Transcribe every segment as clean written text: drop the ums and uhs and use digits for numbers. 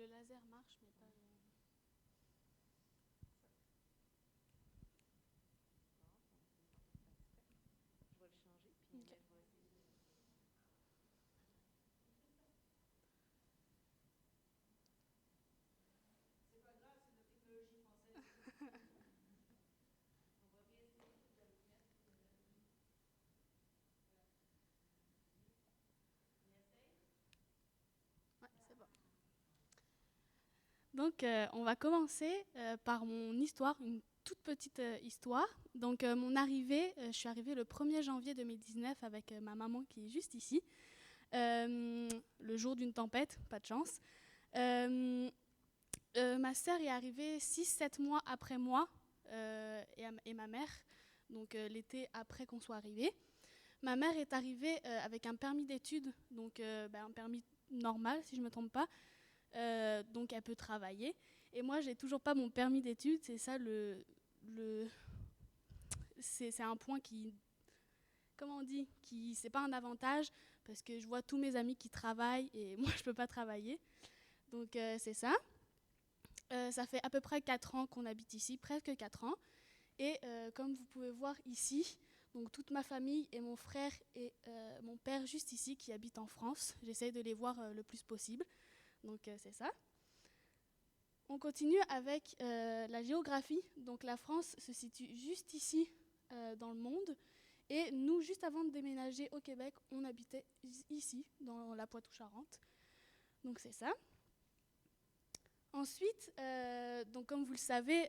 le laser marche, mais pas le... Ok. Ouais, c'est bon. Donc, on va commencer par mon histoire, une toute petite histoire. Donc, mon arrivée, je suis arrivée le 1er janvier 2019 avec ma maman qui est juste ici. Le jour d'une tempête, pas de chance. Ma sœur est arrivée 6-7 mois après moi et ma mère, donc l'été après qu'on soit arrivés. Ma mère est arrivée avec un permis d'études, donc un permis normal si je ne me trompe pas. Donc elle peut travailler. Et moi, j'ai toujours pas mon permis d'études. C'est ça c'est un point qui, comment on dit, qui c'est pas un avantage parce que je vois tous mes amis qui travaillent et moi je peux pas travailler. Donc c'est ça. Ça fait à peu près 4 ans qu'on habite ici, presque 4 ans. Et comme vous pouvez voir ici, donc toute ma famille et mon frère et mon père juste ici qui habitent en France. J'essaie de les voir le plus possible. Donc c'est ça. On continue avec la géographie. Donc la France se situe juste ici dans le monde. Et nous, juste avant de déménager au Québec, on habitait ici, dans la Poitou-Charentes. Donc c'est ça. Ensuite, donc comme vous le savez,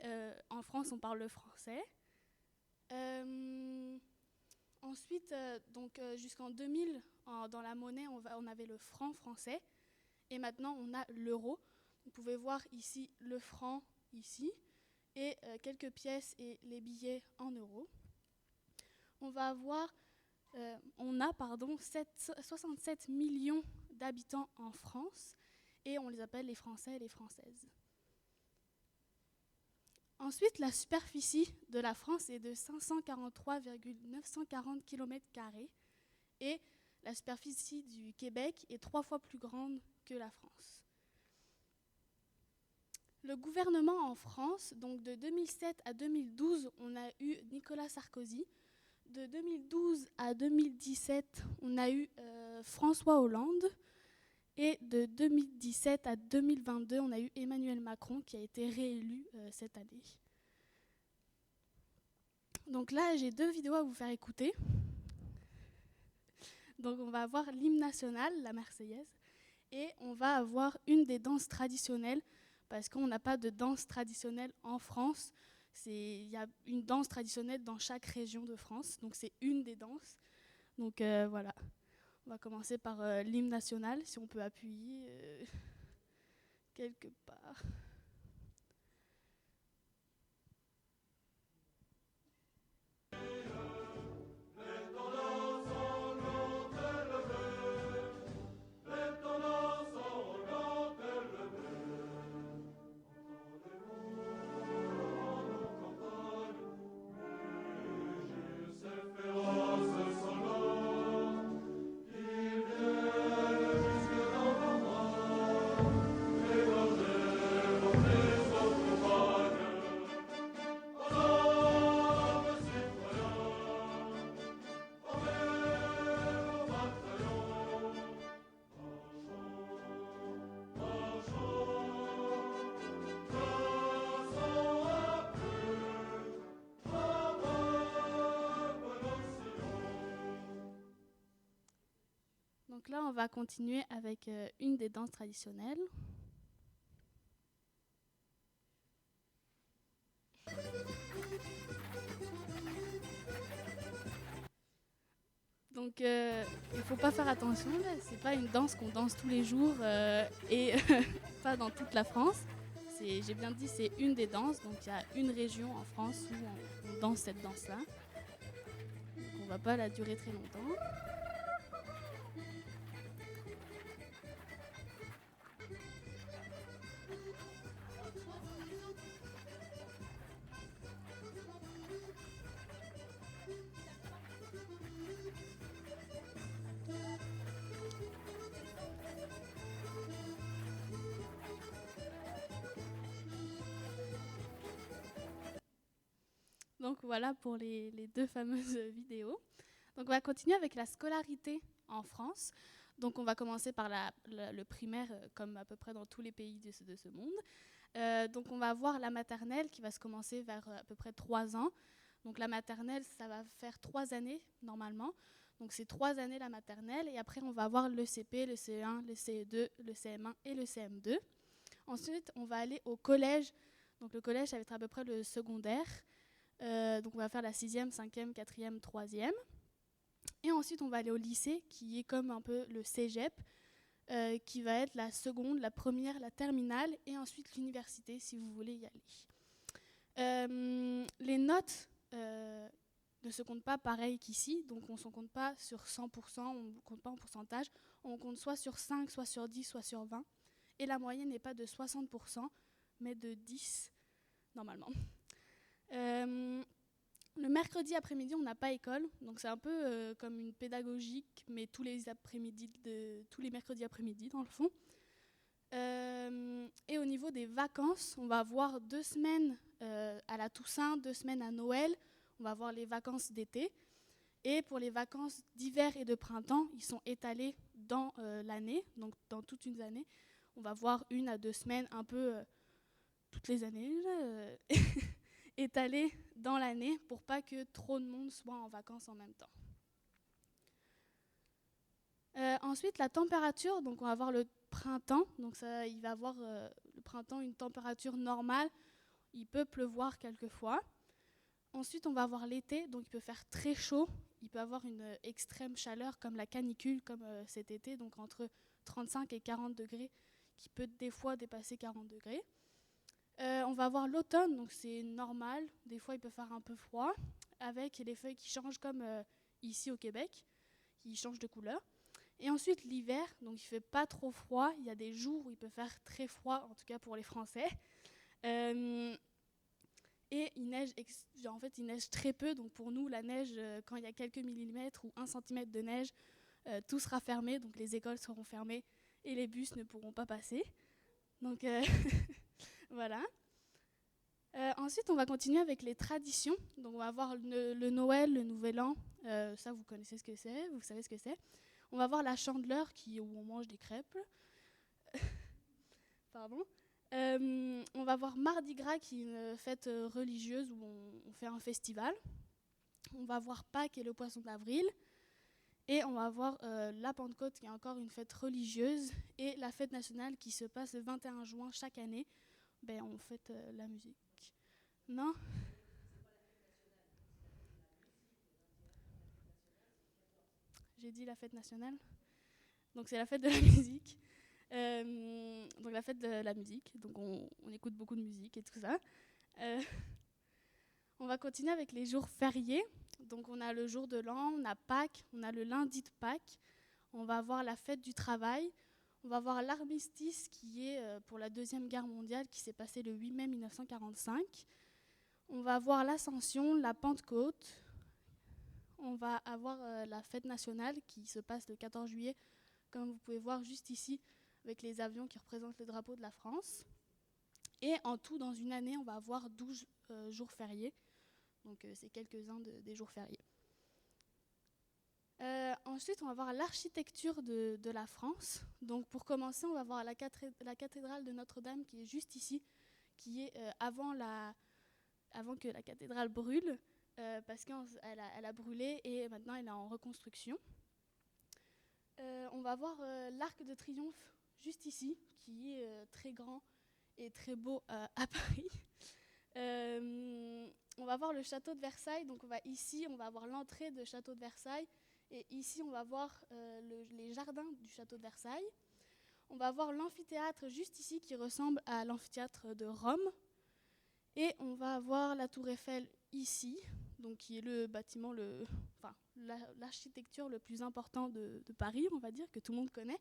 en France, on parle le français. Ensuite, jusqu'en 2000, dans la monnaie, on avait le franc français. Et maintenant, on a l'euro. Vous pouvez voir ici le franc, ici, et quelques pièces et les billets en euros. On a 67 millions d'habitants en France, et on les appelle les Français et les Françaises. Ensuite, la superficie de la France est de 543,940 km², et la superficie du Québec est 3 fois plus grande que la France. Le gouvernement en France, donc de 2007 à 2012, on a eu Nicolas Sarkozy. De 2012 à 2017, on a eu François Hollande. Et de 2017 à 2022, on a eu Emmanuel Macron qui a été réélu cette année. Donc là, j'ai 2 vidéos à vous faire écouter. Donc on va avoir l'hymne national, la Marseillaise, et on va avoir une des danses traditionnelles, parce qu'on n'a pas de danse traditionnelle en France. Il y a une danse traditionnelle dans chaque région de France, donc c'est une des danses. Donc voilà, on va commencer par l'hymne national, si on peut appuyer quelque part. Donc là, on va continuer avec une des danses traditionnelles. Donc il ne faut pas faire attention, c'est pas une danse qu'on danse tous les jours et pas dans toute la France. J'ai bien dit, c'est une des danses, donc il y a une région en France où on danse cette danse-là. Donc on ne va pas la durer très longtemps. Donc voilà pour les deux fameuses vidéos. Donc on va continuer avec la scolarité en France. Donc on va commencer par le primaire, comme à peu près dans tous les pays de ce monde. Donc on va avoir la maternelle qui va se commencer vers à peu près 3 ans. Donc la maternelle, ça va faire 3 années normalement. Donc c'est 3 années la maternelle. Et après on va avoir le CP, le CE1, le CE2, le CM1 et le CM2. Ensuite on va aller au collège. Donc le collège, ça va être à peu près le secondaire. Donc on va faire la 6e, 5e, 4e, 3e. Et ensuite on va aller au lycée, qui est comme un peu le cégep, qui va être la seconde, la première, la terminale, et ensuite l'université, si vous voulez y aller. Les notes ne se comptent pas pareil qu'ici, donc on ne se compte pas sur 100%, on ne compte pas en pourcentage, on compte soit sur 5, soit sur 10, soit sur 20, et la moyenne n'est pas de 60%, mais de 10, normalement. Le mercredi après-midi, on n'a pas école, donc c'est un peu comme une pédagogique, mais tous les mercredis après-midi, dans le fond. Et au niveau des vacances, on va avoir 2 semaines à la Toussaint, 2 semaines à Noël. On va avoir les vacances d'été. Et pour les vacances d'hiver et de printemps, ils sont étalés dans l'année, donc dans toute une année. On va voir 1 à 2 semaines, un peu toutes les années, étalées dans l'année pour pas que trop de monde soit en vacances en même temps. Ensuite, la température, donc on va avoir le printemps, donc ça, il va avoir le printemps une température normale, il peut pleuvoir quelquefois. Ensuite, on va avoir l'été, donc il peut faire très chaud, il peut avoir une extrême chaleur comme la canicule, comme cet été, donc entre 35 et 40 degrés, qui peut des fois dépasser 40 degrés. On va avoir l'automne, donc c'est normal, des fois il peut faire un peu froid, avec les feuilles qui changent comme ici au Québec, qui changent de couleur. Et ensuite l'hiver, donc il ne fait pas trop froid, il y a des jours où il peut faire très froid, en tout cas pour les Français. Et il neige, il neige très peu, donc pour nous la neige, quand il y a quelques millimètres ou 1 centimètre de neige, tout sera fermé, donc les écoles seront fermées et les bus ne pourront pas passer. Donc voilà. Ensuite, on va continuer avec les traditions. Donc, on va avoir le Noël, le Nouvel An. Ça, vous connaissez ce que c'est, vous savez ce que c'est. On va avoir la Chandeleur, où on mange des crêpes. Pardon. On va avoir Mardi Gras, qui est une fête religieuse où on fait un festival. On va avoir Pâques et le Poisson d'avril. Et on va avoir la Pentecôte, qui est encore une fête religieuse. Et la fête nationale, qui se passe le 21 juin chaque année. On fête la musique. Non ? J'ai dit la fête nationale. Donc c'est la fête de la musique. Donc la fête de la musique. Donc on écoute beaucoup de musique et tout ça. On va continuer avec les jours fériés. Donc on a le jour de l'an, on a Pâques, on a le lundi de Pâques. On va avoir la fête du travail. On va avoir l'armistice qui est pour la Deuxième Guerre mondiale qui s'est passé le 8 mai 1945. On va avoir l'Ascension, la Pentecôte. On va avoir la fête nationale qui se passe le 14 juillet, comme vous pouvez voir juste ici, avec les avions qui représentent le drapeau de la France. Et en tout, dans une année, on va avoir 12 jours fériés. Donc c'est quelques-uns des jours fériés. Ensuite, on va voir l'architecture de la France. Donc pour commencer, on va voir la cathédrale de Notre-Dame qui est juste ici, qui est avant que la cathédrale brûle, parce qu'elle a brûlé et maintenant elle est en reconstruction. On va voir l'Arc de Triomphe juste ici, qui est très grand et très beau à Paris. On va voir le château de Versailles, donc on va avoir l'entrée du château de Versailles, et ici on va voir les jardins du château de Versailles. On va voir l'amphithéâtre juste ici qui ressemble à l'amphithéâtre de Rome, et on va avoir la tour Eiffel ici, donc qui est le bâtiment, l'architecture le plus important de Paris, on va dire, que tout le monde connaît.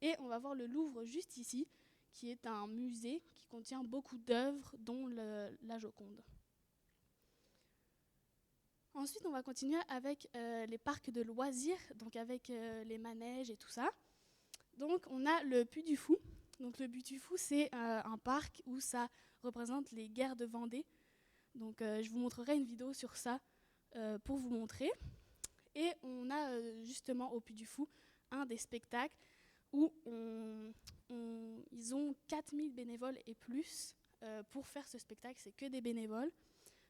Et on va voir le Louvre juste ici, qui est un musée qui contient beaucoup d'œuvres, dont la Joconde. Ensuite, on va continuer avec les parcs de loisirs, donc avec les manèges et tout ça. Donc, on a le Puy du Fou. Donc, le Puy du Fou, c'est un parc où ça représente les guerres de Vendée. Donc je vous montrerai une vidéo sur ça pour vous montrer. Et on a justement au Puy du Fou un des spectacles où ils ont 4000 bénévoles et plus pour faire ce spectacle. C'est que des bénévoles.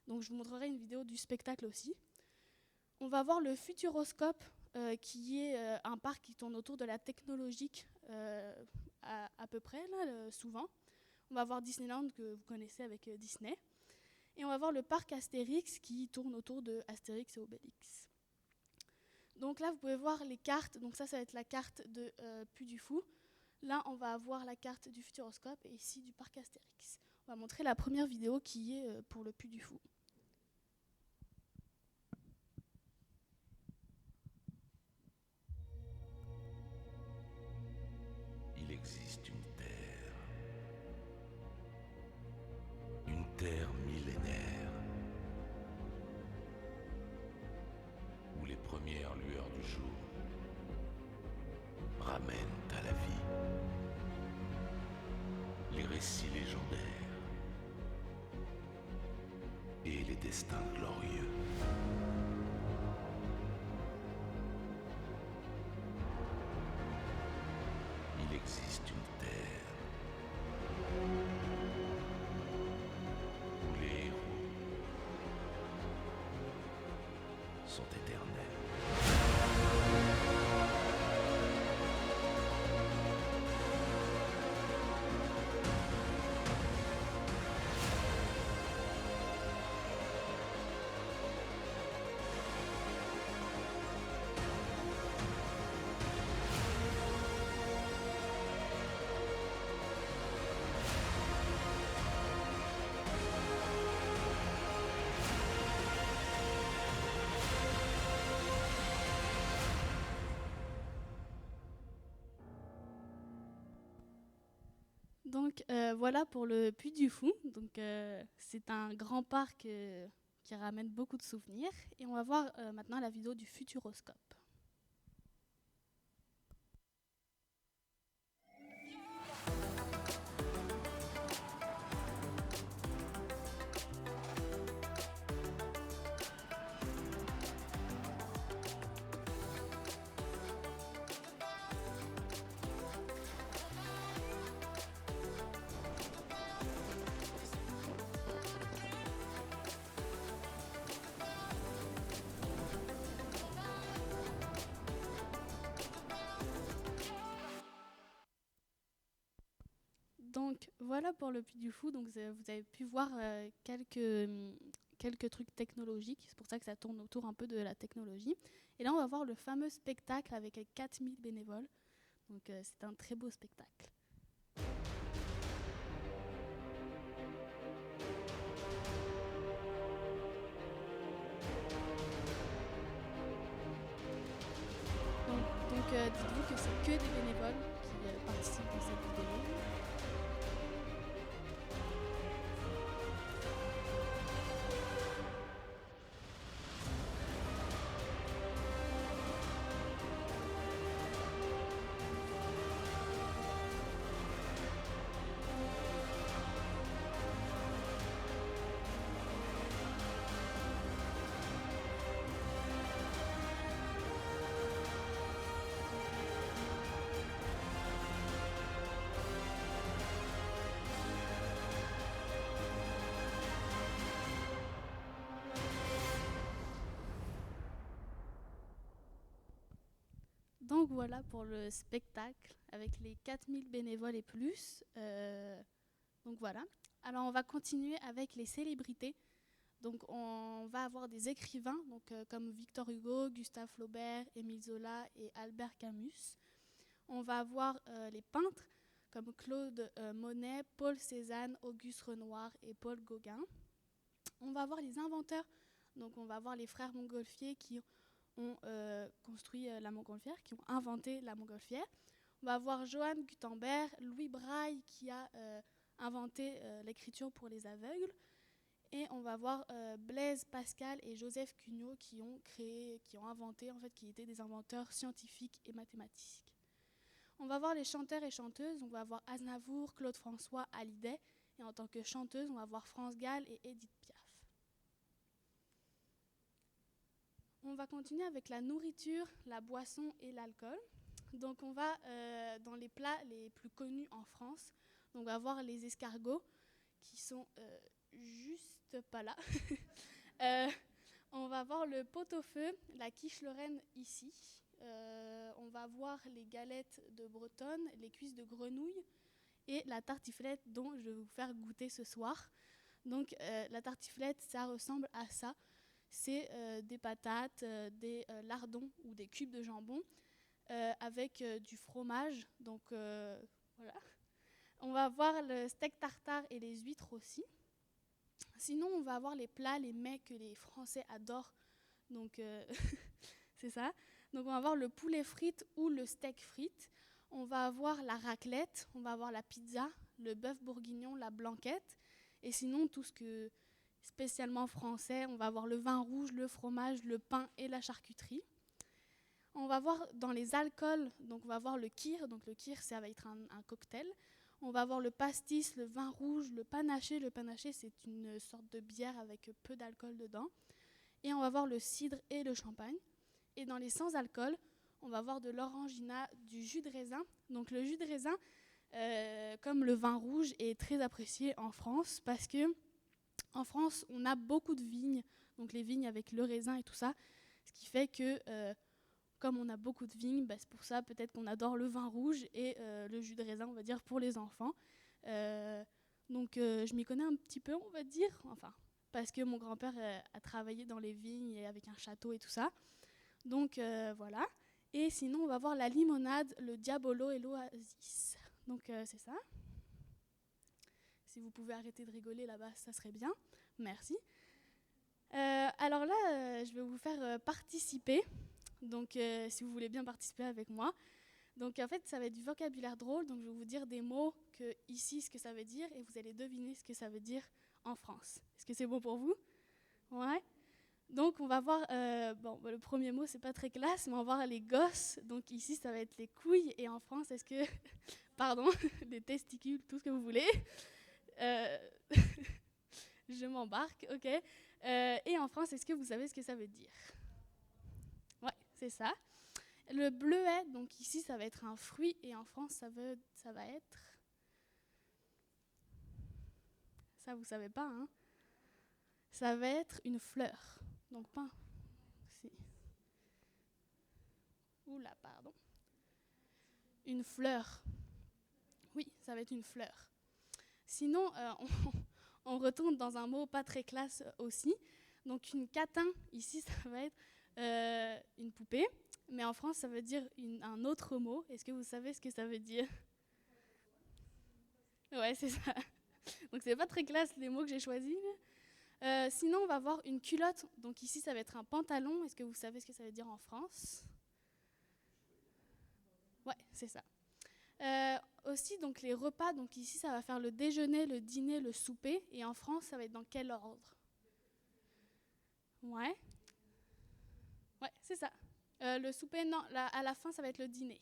Donc je vous montrerai une vidéo du spectacle aussi. On va voir le Futuroscope, qui est un parc qui tourne autour de la technologique à peu près, là, souvent. On va voir Disneyland, que vous connaissez avec Disney. Et on va voir le parc Astérix, qui tourne autour de Astérix et Obélix. Donc là, vous pouvez voir les cartes. Donc ça va être la carte de Puy du Fou. Là, on va avoir la carte du Futuroscope et ici du parc Astérix. On va montrer la première vidéo qui est pour le Puy du Fou. Il existe une terre millénaire, où les premières lueurs du jour ramènent à la vie les récits légendaires et les destins glorieux. Il existe une terre où les héros sont éternels. Donc voilà pour le Puy du Fou. Donc c'est un grand parc qui ramène beaucoup de souvenirs. Et on va voir maintenant la vidéo du Futuroscope. Donc voilà pour le Puy du Fou. Donc vous avez pu voir quelques trucs technologiques. C'est pour ça que ça tourne autour un peu de la technologie. Et là, on va voir le fameux spectacle avec 4000 bénévoles. Donc c'est un très beau spectacle. Donc dites-vous que c'est que des bénévoles qui participent dans cette vidéo. Donc voilà pour le spectacle avec les 4000 bénévoles et plus. Donc voilà. Alors on va continuer avec les célébrités. Donc on va avoir des écrivains comme Victor Hugo, Gustave Flaubert, Émile Zola et Albert Camus. On va avoir les peintres comme Claude Monet, Paul Cézanne, Auguste Renoir et Paul Gauguin. On va avoir les inventeurs. Donc on va avoir les frères Montgolfier qui ont construit la montgolfière, qui ont inventé la montgolfière. On va avoir Johann Gutenberg, Louis Braille qui a inventé l'écriture pour les aveugles. Et on va voir Blaise Pascal et Joseph Cugnot qui ont inventé, en fait, qui étaient des inventeurs scientifiques et mathématiques. On va voir les chanteurs et chanteuses. On va voir Aznavour, Claude François, Hallyday. Et en tant que chanteuse, on va voir France Gall et Edith Piaf. On va continuer avec la nourriture, la boisson et l'alcool. Donc on va dans les plats les plus connus en France. Donc on va voir les escargots qui sont juste pas là. Euh, on va voir le pot-au-feu, la quiche lorraine ici. On va voir les galettes de Bretonne, les cuisses de grenouille et la tartiflette dont je vais vous faire goûter ce soir. Donc la tartiflette, ça ressemble à ça. C'est des patates, des lardons ou des cubes de jambon avec du fromage. Donc voilà. On va voir le steak tartare et les huîtres aussi. Sinon, on va avoir les plats, les mets que les Français adorent. Donc c'est ça. Donc on va avoir le poulet frites ou le steak frites. On va avoir la raclette, on va avoir la pizza, le bœuf bourguignon, la blanquette. Et sinon, tout ce que spécialement français, on va avoir le vin rouge, le fromage, le pain et la charcuterie. On va voir dans les alcools, donc on va voir le kir. Donc le kir, ça va être un cocktail. On va avoir le pastis, le vin rouge, le panaché. Le panaché, c'est une sorte de bière avec peu d'alcool dedans. Et on va voir le cidre et le champagne. Et dans les sans-alcool, on va avoir de l'orangina, du jus de raisin. Donc le jus de raisin, comme le vin rouge, est très apprécié en France parce que en France, on a beaucoup de vignes, donc les vignes avec le raisin et tout ça, ce qui fait que comme on a beaucoup de vignes, bah, c'est pour ça peut-être qu'on adore le vin rouge et le jus de raisin, on va dire, pour les enfants. Donc je m'y connais un petit peu, on va dire, enfin, parce que mon grand-père a travaillé dans les vignes et avec un château et tout ça. Donc voilà. Et sinon, on va voir la limonade, le diabolo et l'oasis. Donc c'est ça. Si vous pouvez arrêter de rigoler là-bas, ça serait bien. Merci. Alors là, je vais vous faire participer. Donc si vous voulez bien participer avec moi. Donc en fait, ça va être du vocabulaire drôle. Donc je vais vous dire des mots que ici, ce que ça veut dire, et vous allez deviner ce que ça veut dire en France. Est-ce que c'est bon pour vous? Ouais. Donc on va voir, le premier mot, c'est pas très classe, mais on va voir les gosses. Donc ici, ça va être les couilles. Et en France, est-ce que... Pardon, les testicules, tout ce que vous voulez. Je m'embarque, ok. Et en France, est-ce que vous savez ce que ça veut dire? Ouais, c'est ça. Le bleuet, donc ici, ça va être un fruit. Et en France, ça va être... Ça, vous savez pas, hein? Ça va être une fleur. Donc pas... Oula, pardon. Une fleur. Oui, ça va être une fleur. Sinon, on retourne dans un mot pas très classe aussi. Donc une catin, ici, ça va être une poupée. Mais en France, ça veut dire un autre mot. Est-ce que vous savez ce que ça veut dire? Ouais, c'est ça. Donc c'est pas très classe les mots que j'ai choisis. Sinon, on va voir une culotte. Donc ici, ça va être un pantalon. Est-ce que vous savez ce que ça veut dire en France? Ouais, c'est ça. Aussi, donc les repas, donc ici, ça va faire le déjeuner, le dîner, le souper. Et en France, ça va être dans quel ordre? Ouais. Ouais, c'est ça. Le souper, non, à la fin, ça va être le dîner.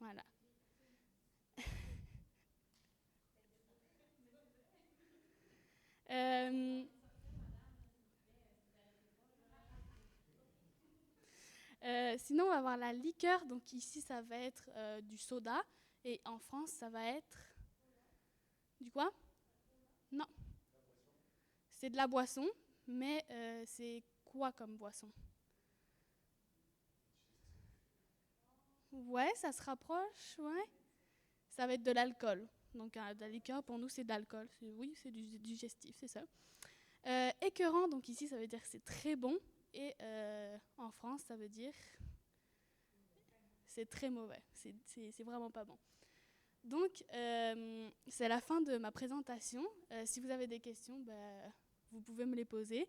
Voilà. Sinon, on va avoir la liqueur. Donc ici, ça va être du soda. Et en France, ça va être... Du quoi? Non. C'est de la boisson. Mais c'est quoi comme boisson? Ouais, ça se rapproche, ouais. Ça va être de l'alcool. Donc de la liqueur, pour nous, c'est de l'alcool. Oui, c'est du digestif, c'est ça. Écœurant, donc ici, ça veut dire que c'est très bon. Et en France, ça veut dire c'est très mauvais. C'est vraiment pas bon. Donc, c'est la fin de ma présentation. Si vous avez des questions, vous pouvez me les poser.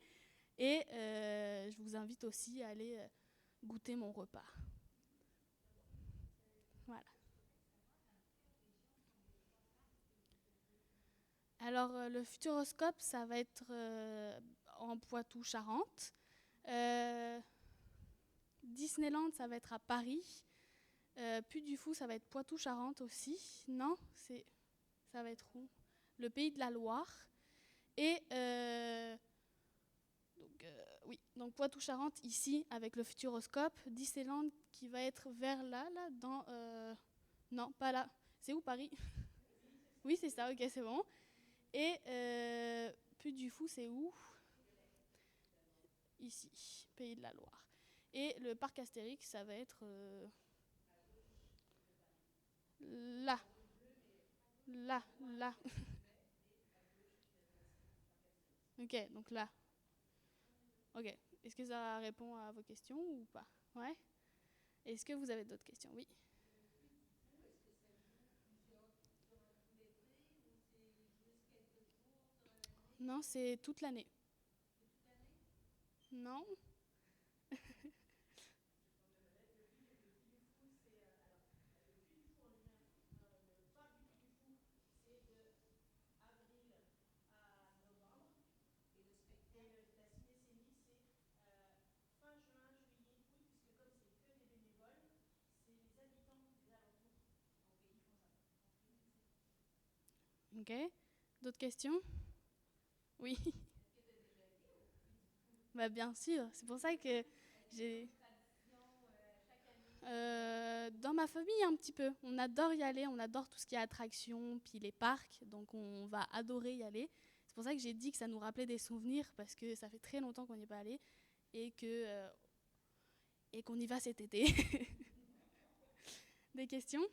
Et je vous invite aussi à aller goûter mon repas. Voilà. Alors, le Futuroscope, ça va être en Poitou-Charentes. Disneyland, ça va être à Paris. Puy du Fou, ça va être Poitou-Charentes aussi. Non, ça va être où? Le Pays de la Loire. Et oui, Donc Poitou-Charentes, ici, avec le Futuroscope. Disneyland qui va être vers là, dans... non, pas là. C'est où, Paris? Oui, c'est ça, ok, c'est bon. Et Puy du Fou, c'est où? Ici, Pays de la Loire. Et le parc Astérix, ça va être là, là. Ok, donc là. Ok. Est-ce que ça répond à vos questions ou pas? Ouais. Est-ce que vous avez d'autres questions? Oui. Non, c'est toute l'année. Non? Ok. D'autres questions? Oui. Bah bien sûr. C'est pour ça que j'ai... dans ma famille, un petit peu. On adore y aller, on adore tout ce qui est attraction, puis les parcs, donc on va adorer y aller. C'est pour ça que j'ai dit que ça nous rappelait des souvenirs, parce que ça fait très longtemps qu'on n'y est pas allé et et qu'on y va cet été. Des questions?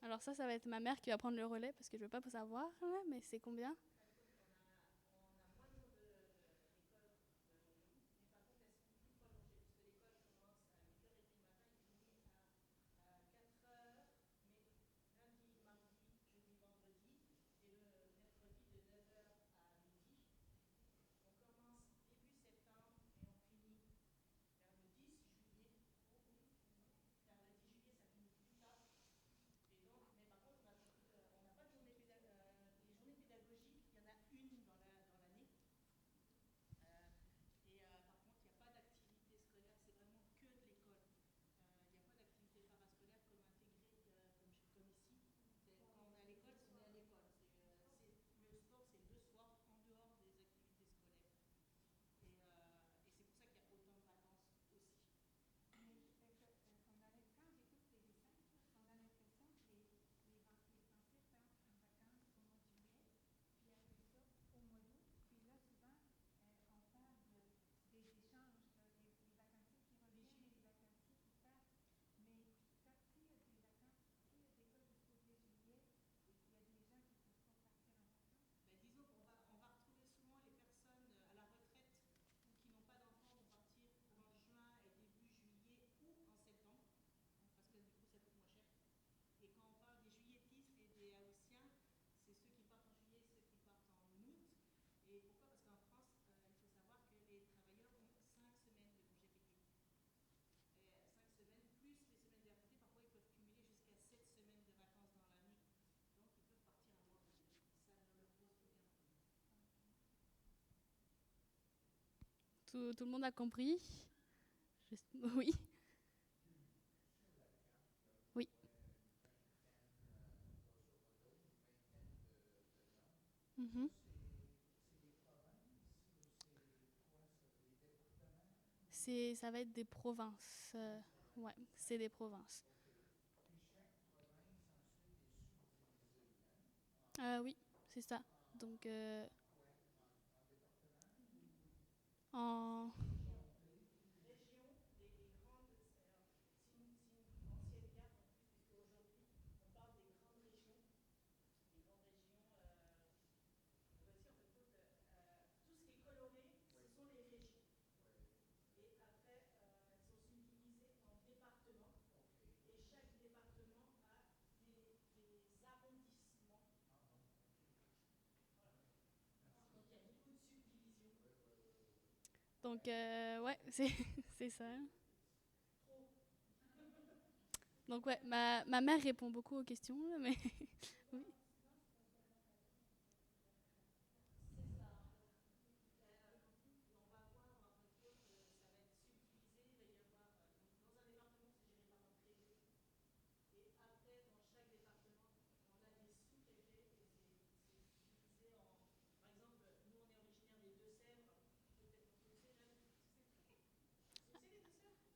Alors ça va être ma mère qui va prendre le relais, parce que je ne veux pas savoir, là, mais c'est combien? Tout le monde a compris? Oui. Oui. Mhm. Ça va être des provinces. Ouais, c'est des provinces. Oui, c'est ça. Donc, en... Donc, ouais, c'est ça. Donc, ouais, ma mère répond beaucoup aux questions, là, mais oui.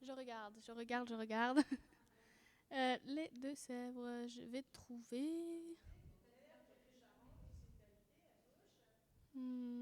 je regarde, je regarde. Les Deux-Sèvres, je vais trouver. Hmm.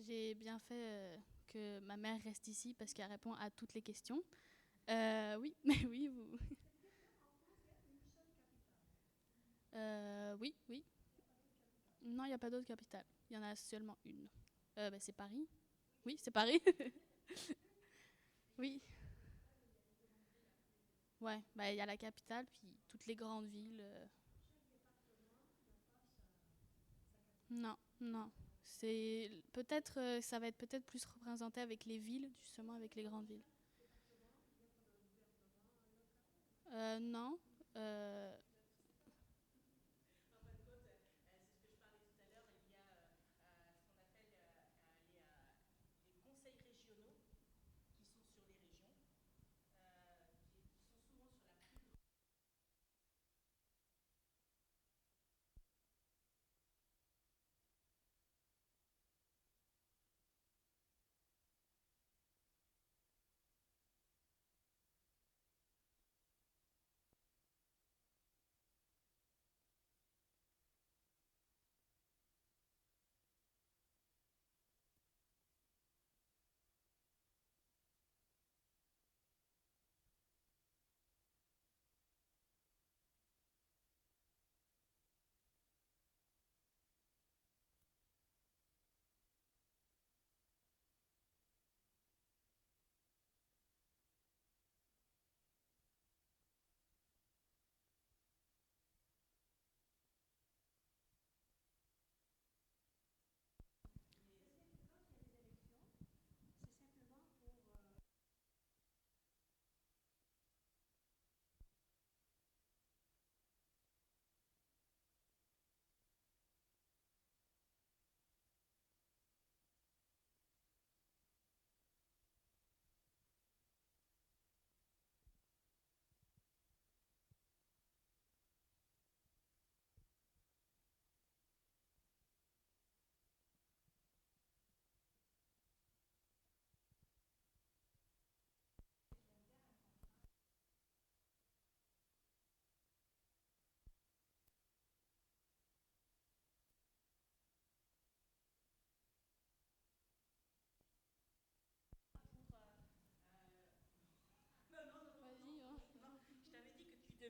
J'ai bien fait que ma mère reste ici parce qu'elle répond à toutes les questions. Oui, mais oui, vous. Oui, oui. Non, il n'y a pas d'autre capitale. Il y en a seulement une. Bah, c'est Paris. Oui, c'est Paris. Oui. Ouais, bah, il y a la capitale, puis toutes les grandes villes. Non, non. C'est peut-être, ça va être peut-être plus représenté avec les villes, justement avec les grandes villes. Non. Euh,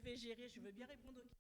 fais gérer, je veux bien répondre aux questions.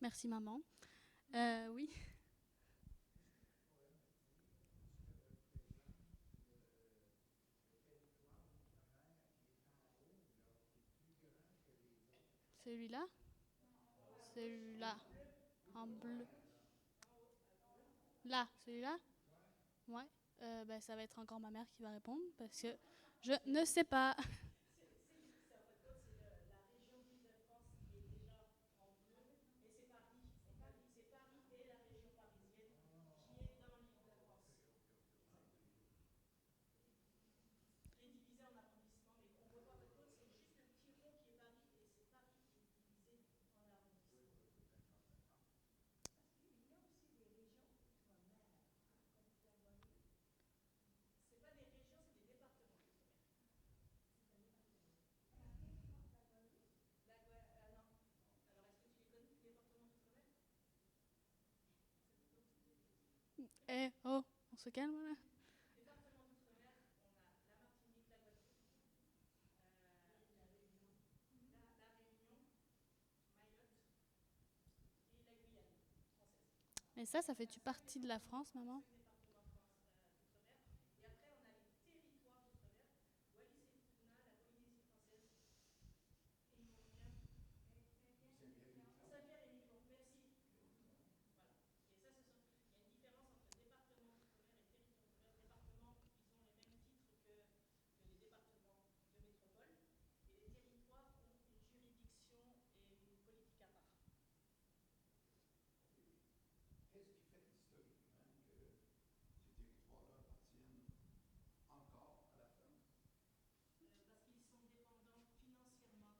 Merci maman. Oui. Celui-là? Celui-là. En bleu. Là, celui-là? Ouais. Ben, ça va être encore ma mère qui va répondre parce que je ne sais pas. C'est en fait, c'est la région d'Île-de-France qui est déjà en bleu, et c'est Paris. C'est Paris et la région parisienne qui est dans l'Île-de-France. Qui est divisé en arrondissements, mais on ne voit pas votre code, c'est juste le petit rond qui est Paris, et c'est Paris qui est divisé en arrondissements. Parce qu'il y a aussi des régions outre-mer, comme la Guadeloupe. Ce pas des régions, c'est des départements d'outre-mer. C'est un département. La région, la Guadeloupe. Non. Alors, est-ce que tu les connais, les départements d'outre-mer? Eh, oh, on se calme là? Département d'outre-mer, on a la Martinique, la Guadeloupe, la Réunion, Mayotte et la Guyane française. Et ça fait-tu partie de la France, maman? C'est le département d'outre-mer. Et après, on a les territoires d'outre-mer, Wallis et Futuna, la Polynésie française, et Maurien, Saint-Pierre et Miquelon. Merci. Voilà. Et ça, il y a une différence entre département d'outre-mer et territoire d'outre-mer. Département, ils ont les mêmes titres que les départements de métropole. Et les territoires ont une juridiction et une politique à part. Qu'est-ce qui fait historiquement que ces territoires-là appartiennent encore à la France? Parce qu'ils sont dépendants financièrement de la politique française.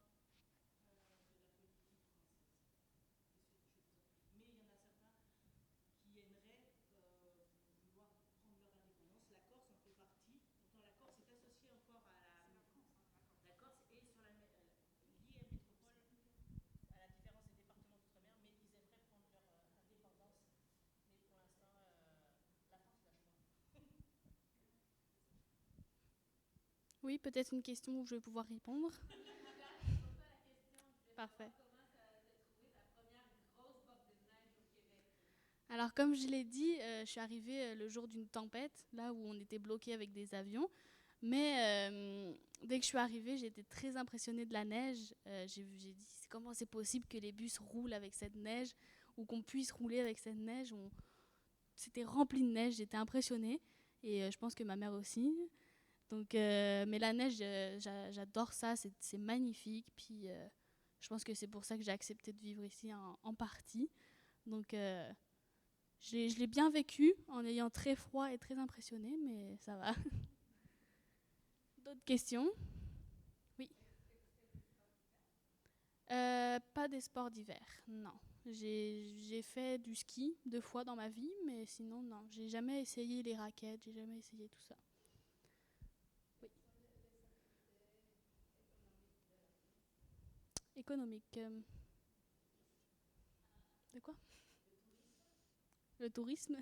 Mais il y en a certains qui aimeraient vouloir prendre leur indépendance. La Corse en fait partie. Pourtant, la Corse est associée encore à la Corse et sur liée à métropole, à la différence des départements d'outre-mer, mais ils aimeraient prendre leur indépendance. Mais pour l'instant, la France lâche pas. Oui, peut-être une question où je vais pouvoir répondre. Parfait. Alors, comme je l'ai dit, je suis arrivée le jour d'une tempête, là où on était bloqué avec des avions. Mais dès que je suis arrivée, j'ai été très impressionnée de la neige. J'ai dit, comment c'est possible que les bus roulent avec cette neige ou qu'on puisse rouler avec cette neige. C'était rempli de neige, j'étais impressionnée. Et je pense que ma mère aussi. Donc, mais la neige, j'adore ça, c'est magnifique. Puis je pense que c'est pour ça que j'ai accepté de vivre ici en partie. Donc, je l'ai bien vécu en ayant très froid et très impressionné, mais ça va. D'autres questions? Oui. Pas des sports d'hiver, non. J'ai fait du ski 2 fois dans ma vie, mais sinon, non. J'ai jamais essayé les raquettes, j'ai jamais essayé tout ça. Oui. Économique. De quoi? Le tourisme.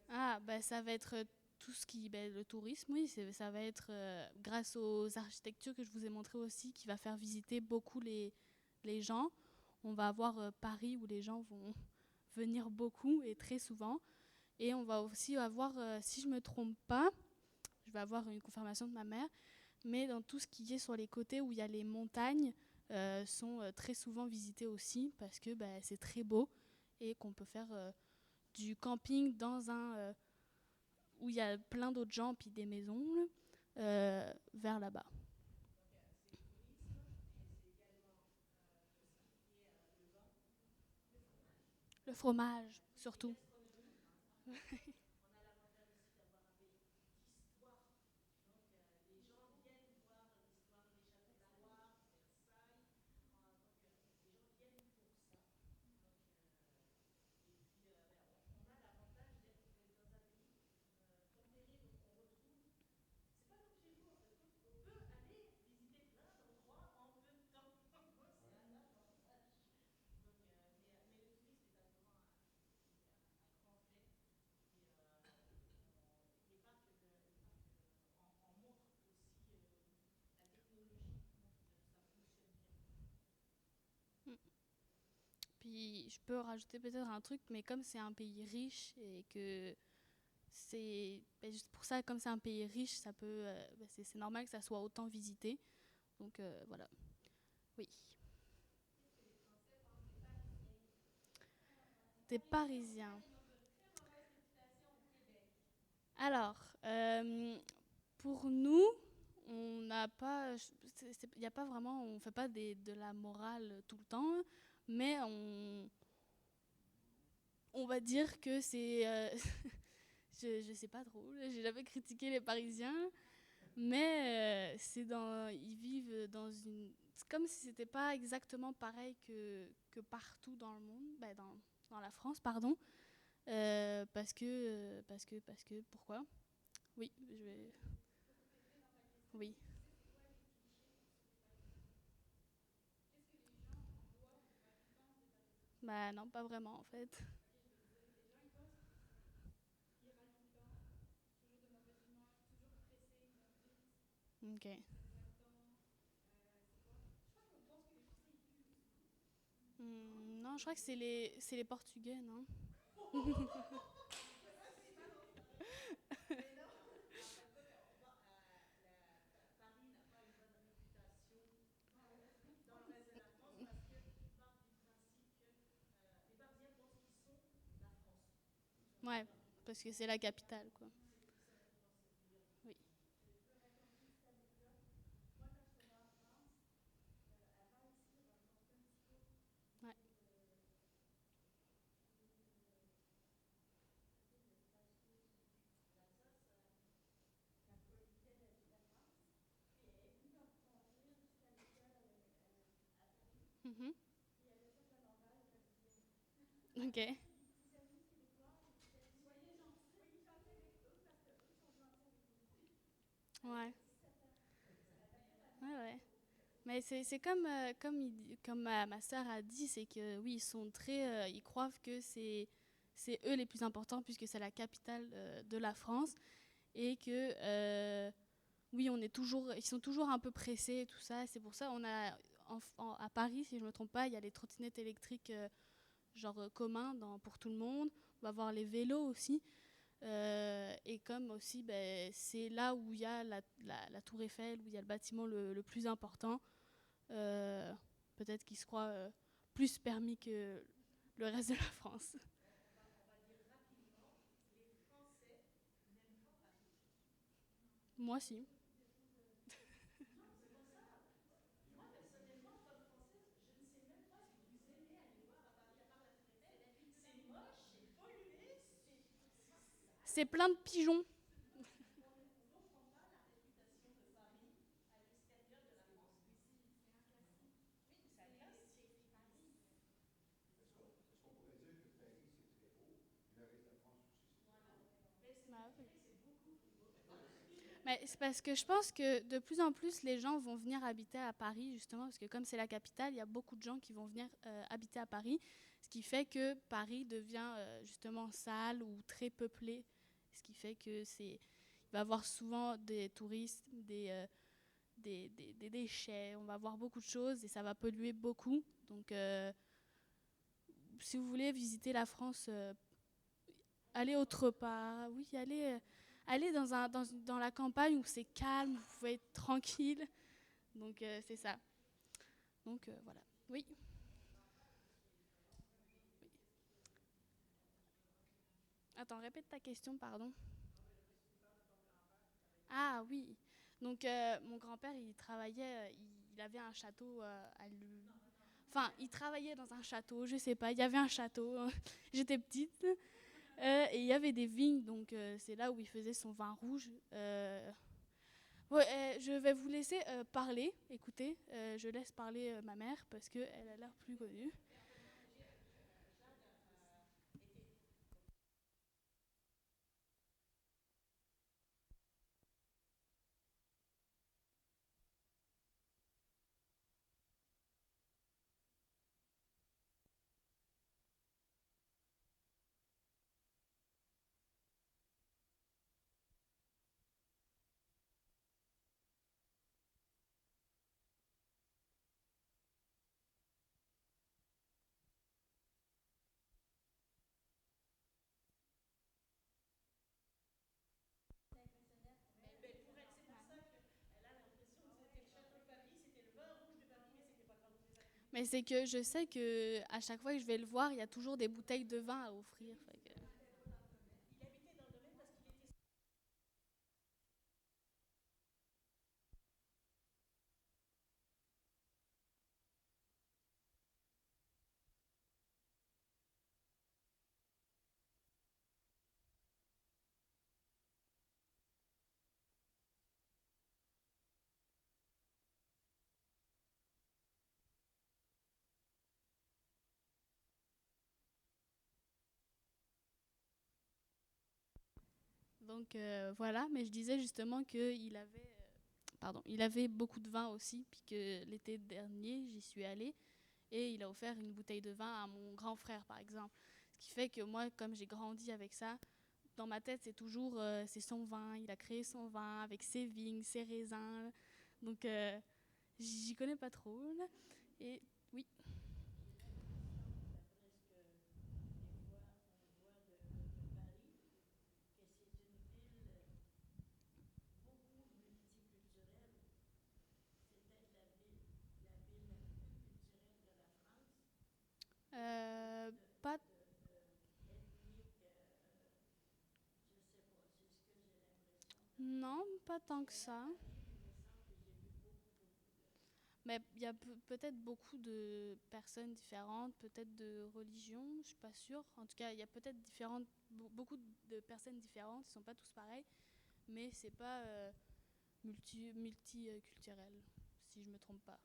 Ah, bah, ça va être tout ce qui. Bah, le tourisme, oui, ça va être grâce aux architectures que je vous ai montrées aussi, qui va faire visiter beaucoup les gens. On va avoir Paris où les gens vont venir beaucoup et très souvent. Et on va aussi avoir, si je ne me trompe pas, je vais avoir une confirmation de ma mère, mais dans tout ce qui est sur les côtés où il y a les montagnes, sont très souvent visitées aussi parce que bah, c'est très beau et qu'on peut faire du camping dans un où il y a plein d'autres gens puis des maisons vers là-bas. C'est le tourisme et c'est également tout ce qui est le vin, le fromage. Le fromage, surtout. Mm. Puis je peux rajouter peut-être un truc, mais comme c'est un pays riche et que juste pour ça, comme c'est un pays riche, ça peut, c'est normal que ça soit autant visité. Donc voilà. Oui. Des Parisiens. Alors, pour nous, on n'a pas, il y a pas vraiment, on fait pas de la morale tout le temps, mais on va dire que c'est, je sais pas trop, j'ai jamais critiqué les Parisiens, mais ils vivent dans une, c'est comme si c'était pas exactement pareil que partout dans le monde, dans la France, pardon, pourquoi? Oui, je vais, oui. Bah non, pas vraiment en fait. Ok. Non, je crois que c'est les Portugais, non? Ouais, parce que c'est la capitale, quoi. Oui. Ouais. Mhm. Ok. Ouais. Ouais, ouais. Mais c'est comme, comme ma sœur a dit, c'est que oui, ils sont très. Ils croient que c'est eux les plus importants puisque c'est la capitale de la France et que oui, ils sont toujours un peu pressés et tout ça. C'est pour ça on a à Paris, si je me trompe pas, il y a les trottinettes électriques genre communs pour tout le monde. On va voir les vélos aussi. Et comme aussi, ben, c'est là où il y a la tour Eiffel, où il y a le bâtiment le plus important. Euh, Peut-être qu'ils se croient plus permis que le reste de la France. Moi, si. C'est plein de pigeons. Est-ce qu'on pourrait dire que Paris, c'est très beau, et le reste de la France aussi, c'est très beau? Bah oui. Mais c'est parce que je pense que de plus en plus, les gens vont venir habiter à Paris, justement, parce que comme c'est la capitale, il y a beaucoup de gens qui vont venir habiter à Paris, ce qui fait que Paris devient justement sale ou très peuplé, ce qui fait que il va y avoir souvent des touristes, des déchets, on va avoir beaucoup de choses et ça va polluer beaucoup. Donc, si vous voulez visiter la France, allez autre part, oui, allez dans la campagne où c'est calme, vous pouvez être tranquille. Donc c'est ça. Donc voilà. Oui, oui. Attends, répète ta question, pardon. Ah oui. Donc mon grand-père, il travaillait, il avait un château à lui. Enfin, il travaillait dans un château, je sais pas, il y avait un château, j'étais petite, et il y avait des vignes, donc c'est là où il faisait son vin rouge. Ouais, je vais vous laisser parler, écoutez, je laisse parler ma mère parce qu'elle a l'air plus connue. Ben, pour elle, c'est pour ça qu'elle a l'impression que c'était le château de Paris, c'était le vin rouge de Paris, mais c'était pas quand on faisait ça. Mais c'est que je sais que à chaque fois que je vais le voir, il y a toujours des bouteilles de vin à offrir. Fait que- Il habitait dans le domaine parce qu'il était. Donc voilà, mais je disais justement qu'il avait, pardon, il avait beaucoup de vin aussi, puis que l'été dernier, j'y suis allée et il a offert une bouteille de vin à mon grand frère, par exemple. Ce qui fait que moi, comme j'ai grandi avec ça, dans ma tête, c'est toujours c'est son vin, il a créé son vin avec ses vignes, ses raisins. Donc j'y connais pas trop. Là. Et oui. D'après ce que des fois on voit de Paris, que c'est une ville beaucoup multiculturelle. C'est peut-être la ville la plus culturelle de la France, Euh, pas, ethnique, je sais pas, c'est ce que j'ai l'impression quand même. non, pas tant que Mais à ça. Paris, il me semble que j'ai vu beaucoup de. Mais il y a peut-être beaucoup de personnes différentes, peut-être de religions, je suis pas sûre. En tout cas, il y a peut-être beaucoup de personnes différentes, ils sont pas tous pareils, mais c'est pas multiculturel, si je me trompe pas.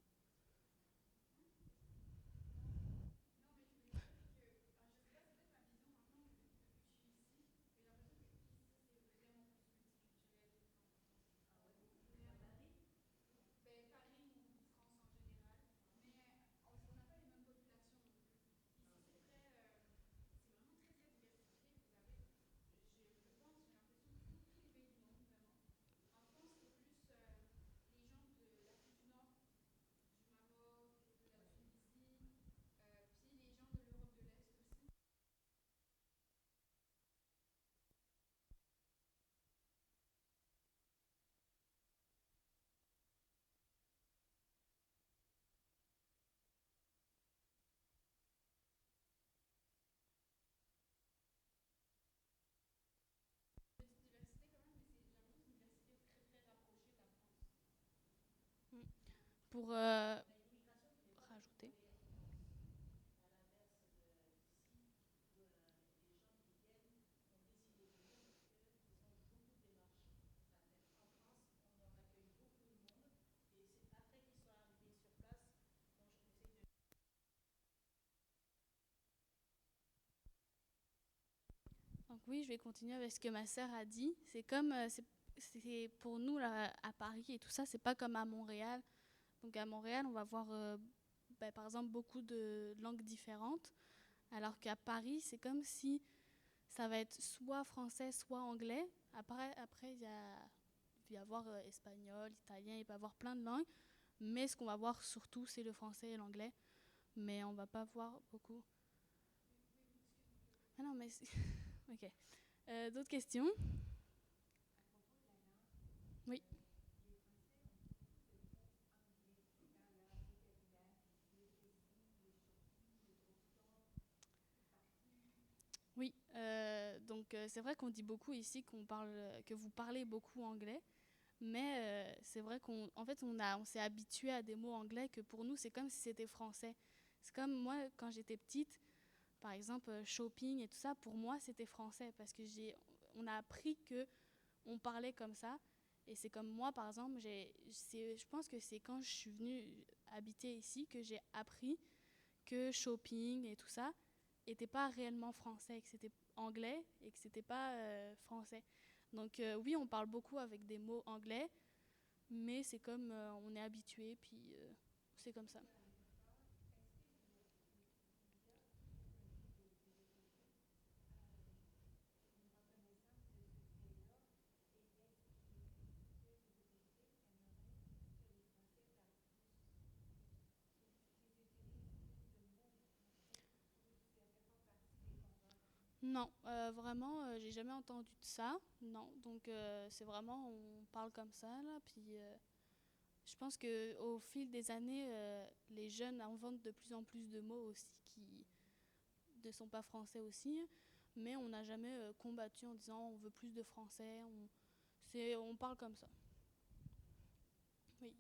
Mm. Pour rajouter. À l'inverse d'ici, où les gens qui viennent ont décidé de venir parce qu'ils ont beaucoup de démarches à faire. En France, on accueille beaucoup de monde et c'est après qu'ils soient arrivés sur place, on essaye de. Donc oui, je vais continuer avec ce que ma sœur a dit. C'est comme, c'est pour nous là, à Paris et tout ça, c'est pas comme à Montréal. Donc à Montréal, on va voir par exemple beaucoup de langues différentes, alors qu'à Paris, c'est comme si ça va être soit français, soit anglais. Après il va y avoir espagnol, italien, il va y avoir plein de langues. Mais ce qu'on va voir surtout, c'est le français et l'anglais. Mais on va pas voir beaucoup. Ah non, mais... ok. D'autres questions? Oui. Oui, donc c'est vrai qu'on dit beaucoup ici que vous parlez beaucoup anglais, mais c'est vrai qu'on en fait on s'est habitué à des mots anglais que pour nous c'est comme si c'était français. C'est comme moi, quand j'étais petite, par exemple, shopping et tout ça, pour moi, c'était français parce que on a appris que on parlait comme ça. Et c'est comme moi, par exemple, je pense que c'est quand je suis venue habiter ici que j'ai appris que shopping et tout ça n'était pas réellement français, que c'était anglais et que c'était pas français. Donc oui, on parle beaucoup avec des mots anglais, mais c'est comme on est habitué, puis c'est comme ça. Non, vraiment, j'ai jamais entendu de ça. Non, donc c'est vraiment, on parle comme ça, là. Puis je pense que au fil des années, les jeunes inventent de plus en plus de mots aussi qui ne sont pas français aussi. Mais on n'a jamais combattu en disant on veut plus de français. On parle comme ça. Oui.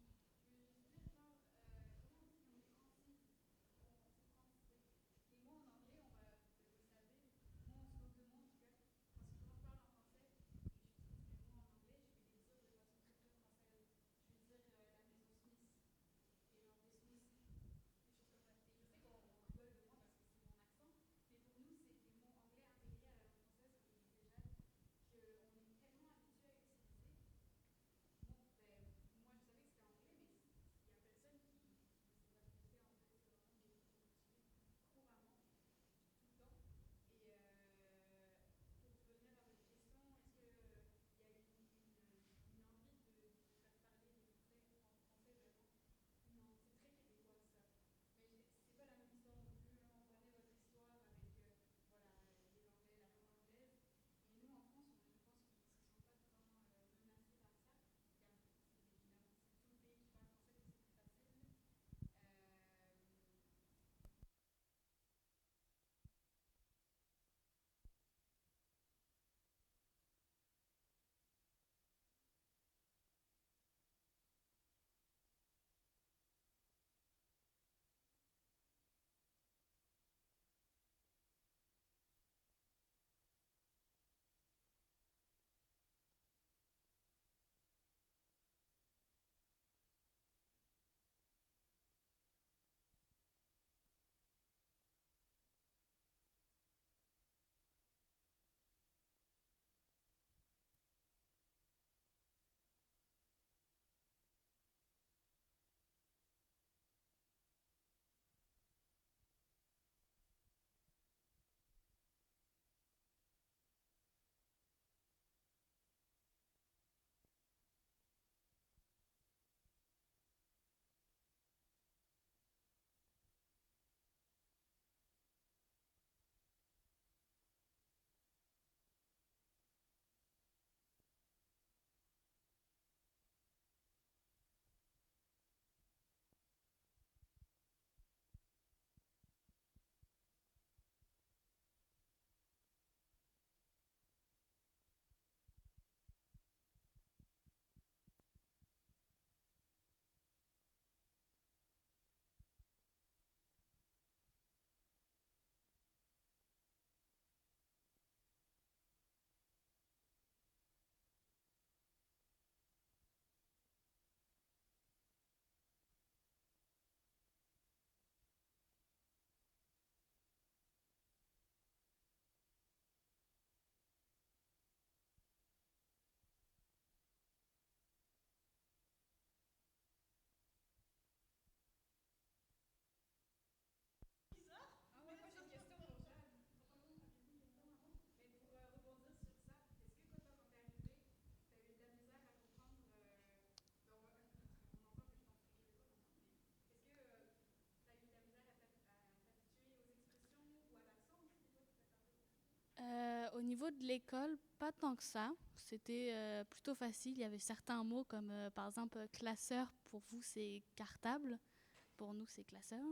Au niveau de l'école, pas tant que ça. C'était plutôt facile. Il y avait certains mots comme par exemple classeur, pour vous c'est cartable, pour nous c'est classeur.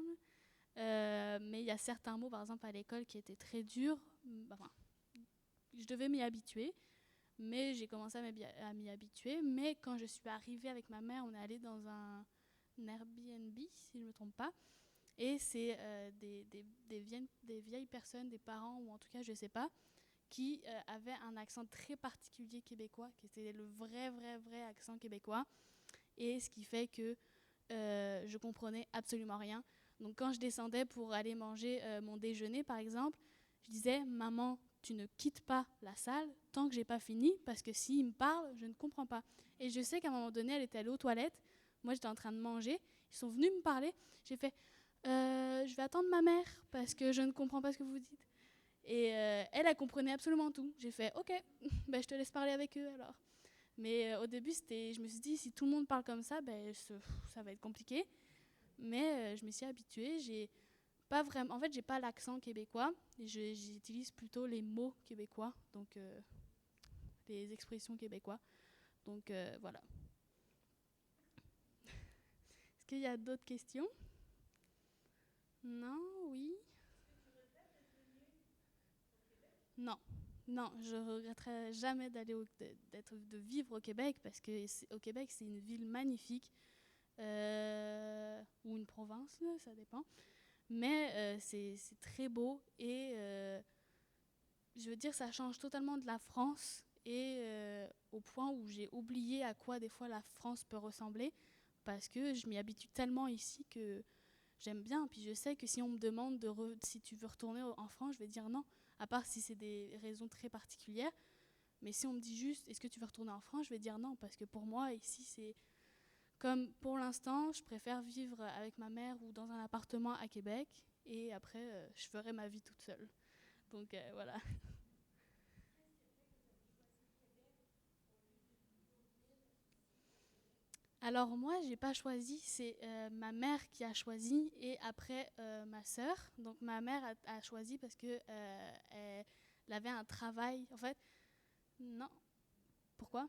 Mais il y a certains mots par exemple à l'école qui étaient très durs. Enfin, je devais m'y habituer, mais j'ai commencé à m'y habituer. Mais quand je suis arrivée avec ma mère, on est allé dans un Airbnb, si je ne me trompe pas. Et c'est des vieilles personnes, des parents, ou en tout cas, je ne sais pas, qui avaient un accent très particulier québécois, qui était le vrai accent québécois. Et ce qui fait que je comprenais absolument rien. Donc quand je descendais pour aller manger mon déjeuner, par exemple, je disais, maman, tu ne quittes pas la salle tant que j'ai pas fini, parce que s'il me parle, je ne comprends pas. Et je sais qu'à un moment donné, elle était allée aux toilettes. Moi, j'étais en train de manger. Ils sont venus me parler. J'ai fait, je vais attendre ma mère parce que je ne comprends pas ce que vous dites. Et elle comprenait absolument tout. J'ai fait, ok, ben, je te laisse parler avec eux alors. Mais au début, je me suis dit, si tout le monde parle comme ça, ben, ça va être compliqué. Mais je me suis habituée. J'ai pas vraiment, en fait, j'ai pas l'accent québécois. J'utilise plutôt les mots québécois, donc les expressions québécois. Donc voilà. Est-ce qu'il y a d'autres questions? Non, oui. Non, non, je regretterai jamais de vivre au Québec parce que au Québec c'est une ville magnifique ou une province, là, ça dépend. Mais c'est très beau et je veux dire ça change totalement de la France et au point où j'ai oublié à quoi des fois la France peut ressembler parce que je m'y habitue tellement ici que j'aime bien. Puis je sais que si on me demande si tu veux retourner en France, je vais dire non, à part si c'est des raisons très particulières. Mais si on me dit juste, est-ce que tu veux retourner en France, je vais dire non, parce que pour moi, ici, c'est comme pour l'instant, je préfère vivre avec ma mère ou dans un appartement à Québec, et après, je ferai ma vie toute seule. Donc voilà. Alors moi, j'ai pas choisi, c'est ma mère qui a choisi et après ma sœur. Donc ma mère a choisi parce que elle avait un travail. En fait, non. Pourquoi?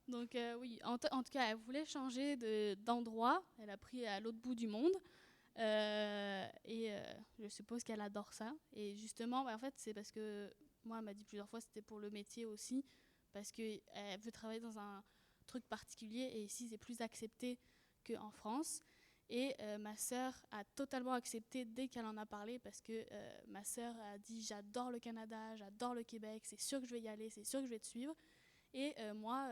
Donc oui, en tout cas, elle voulait changer d'endroit. Elle a pris à l'autre bout du monde. Et je suppose qu'elle adore ça. Et justement, en fait, c'est parce que moi, elle m'a dit plusieurs fois, c'était pour le métier aussi, parce qu'elle veut travailler dans un truc particulier. Et ici, c'est plus accepté qu'en France. Et ma sœur a totalement accepté dès qu'elle en a parlé, parce que ma sœur a dit, j'adore le Canada, j'adore le Québec, c'est sûr que je vais y aller, c'est sûr que je vais te suivre. Et moi,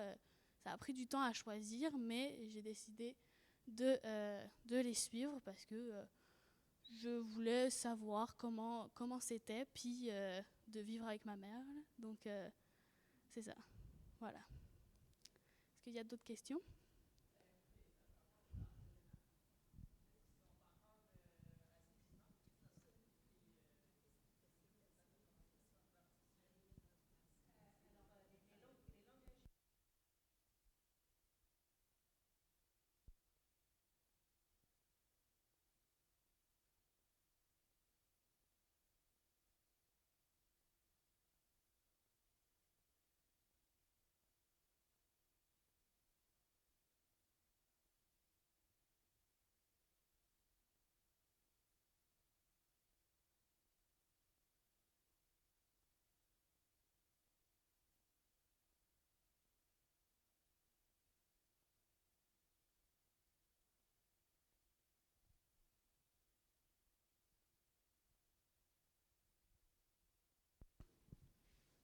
ça a pris du temps à choisir, mais j'ai décidé de les suivre parce que je voulais savoir comment c'était, puis de vivre avec ma mère. Là. Donc, c'est ça. Voilà. Est-ce qu'il y a d'autres questions?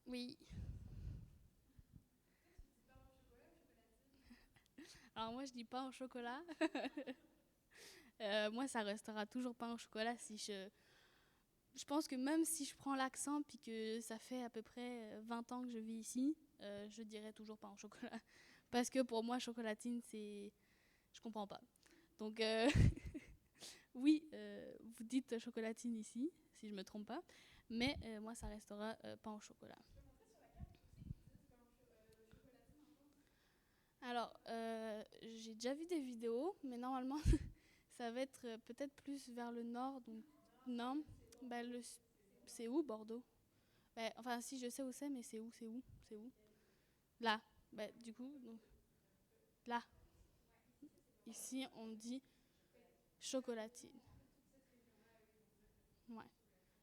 Oui. Alors moi, je dis pain au chocolat. Moi, ça restera toujours pain au chocolat si je pense que même si je prends l'accent puis que ça fait à peu près 20 ans que je vis ici, je dirais toujours pain au chocolat. Parce que pour moi, chocolatine, c'est... Je comprends pas. Donc, oui, vous dites chocolatine ici, si je me trompe pas. Mais moi, ça restera pain au chocolat. Alors, j'ai déjà vu des vidéos, mais normalement, ça va être peut-être plus vers le nord. Donc, non, bah, c'est où Bordeaux? Bah, enfin, si je sais où c'est, mais c'est où? C'est où? Là. Bah, du coup, donc, là. ici, on dit chocolatine. Ouais.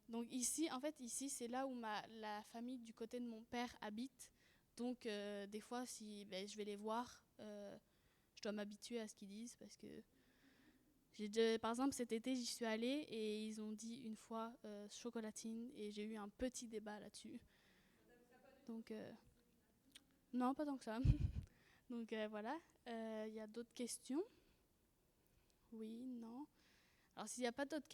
Donc ici, en fait, ici, c'est là où la famille du côté de mon père habite. Donc, des fois, si je vais les voir, je dois m'habituer à ce qu'ils disent parce que par exemple, cet été, j'y suis allée et ils ont dit une fois chocolatine et j'ai eu un petit débat là-dessus. Donc, non, pas tant que ça. Donc, voilà. Il y a d'autres questions? Oui, non. Alors, s'il n'y a pas d'autres questions,